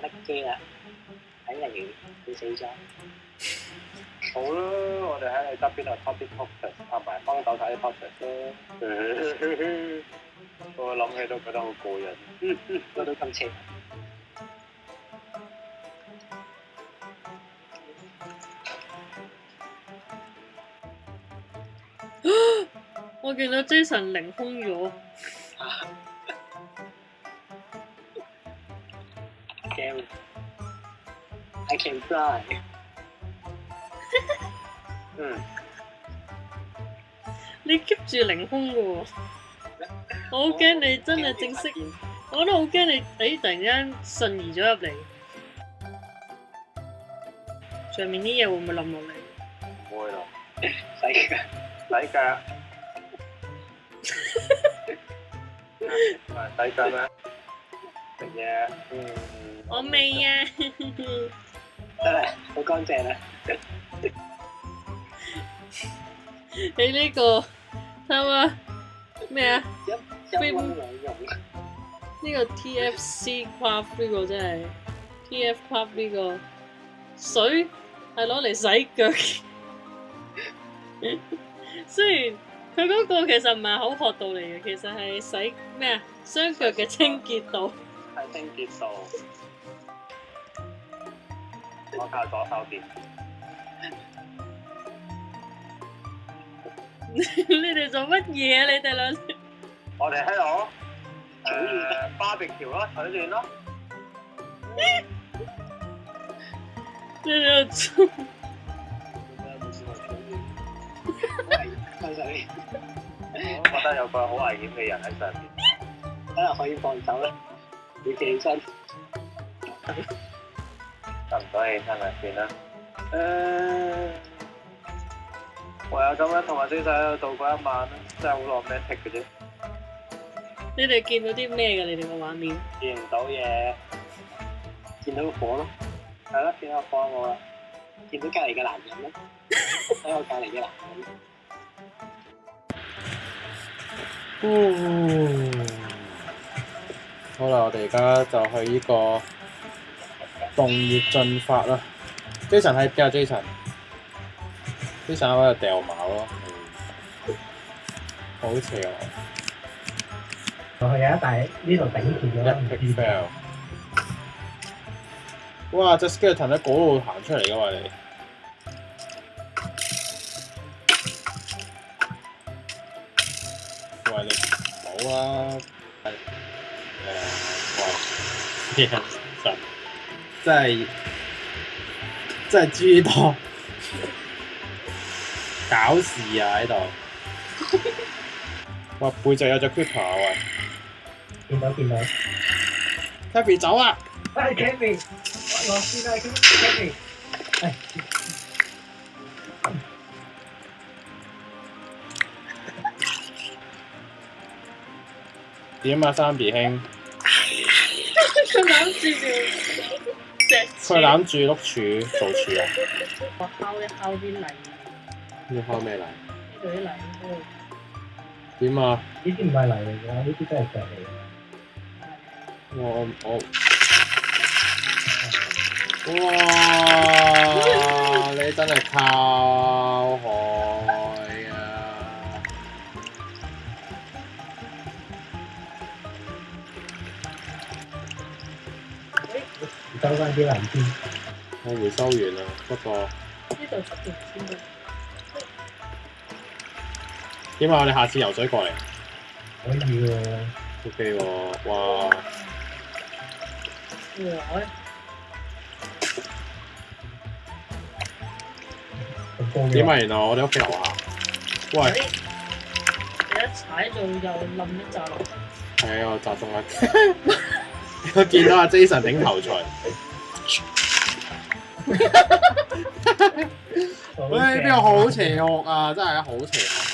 我拎機啦，睇嚟佢死咗。好啦，我哋喺你側邊度 topic focus，同埋幫手睇啲 focus 咯。我諗起都覺得好過癮。做到咁邪。我見到 Jason 凌空咗。Damn, I can fly。你 keep 住凌空嘅喎，我好驚你真係正式，我都好驚你突然間瞬移咗入嚟，上面啲嘢會唔會冧落嚟？唔會咯，洗腳。洗腳。洗腳咩？食嘢。我未啊。得啦，好乾淨啦。你呢個睇下咩啊？一蚊兩用。呢個 TFC Craft 呢個真係 TF Craft 呢個水係攞嚟洗腳。雖然佢嗰個其實唔係口渴度嚟嘅，其實係洗咩啊？雙腳嘅清潔度。係清潔度。我靠左手邊。你哋做乜嘢啊？你哋兩？我哋喺度barbecue咯，取暖咯。你哋做？我覺得有個好危險嘅人喺上邊。可能可以放手啦，你企起身。得唔得起身咪算啦。唯有咁樣同埋啲仔喺度度過一晚啦，真係好 romantic 嘅啫。你哋見到啲咩㗎？你哋個畫面？見唔到嘢，見到個火咯，係咯，見到個火我啦。見到隔離嘅男人咯，喺我隔離嘅男人。好啦，我哋而家就去呢個洞穴進發啦。Jason 喺邊啊？Jason 喺度掉馬咯，好邪啊！我係啊，但係呢度頂住咗。一 pick fail。哇！隻 skeleton 喺嗰度行出嚟㗎嘛你？喂，你唔好啊！喂，真係豬多搞事啊喺度！哇，背脊有隻 creeper 啊喂！見到。Happy 走啊！係 Kevin，我先啦 Kevin。係。點啊，三弟兄？佢攬住條石佢攬住碌柱做柱啊！我敲啲泥。要開咩泥？呢度啲泥都。點啊？呢啲唔係泥嚟㗎，呢啲真係石嚟㗎。哇！你真係靠海啊！收翻啲泥先。我回收完啦，不過呢度出條線㗎。點啊？我哋下次游水過嚟。可以喎。OK 喎，哇！哇！點啊？原來我哋屋企樓下。喂！你一踩到又冧一紮落。係啊，我集中啦。我見到阿 Jason 頂頭鎚。喂，邊個好邪惡啊！真係好邪惡。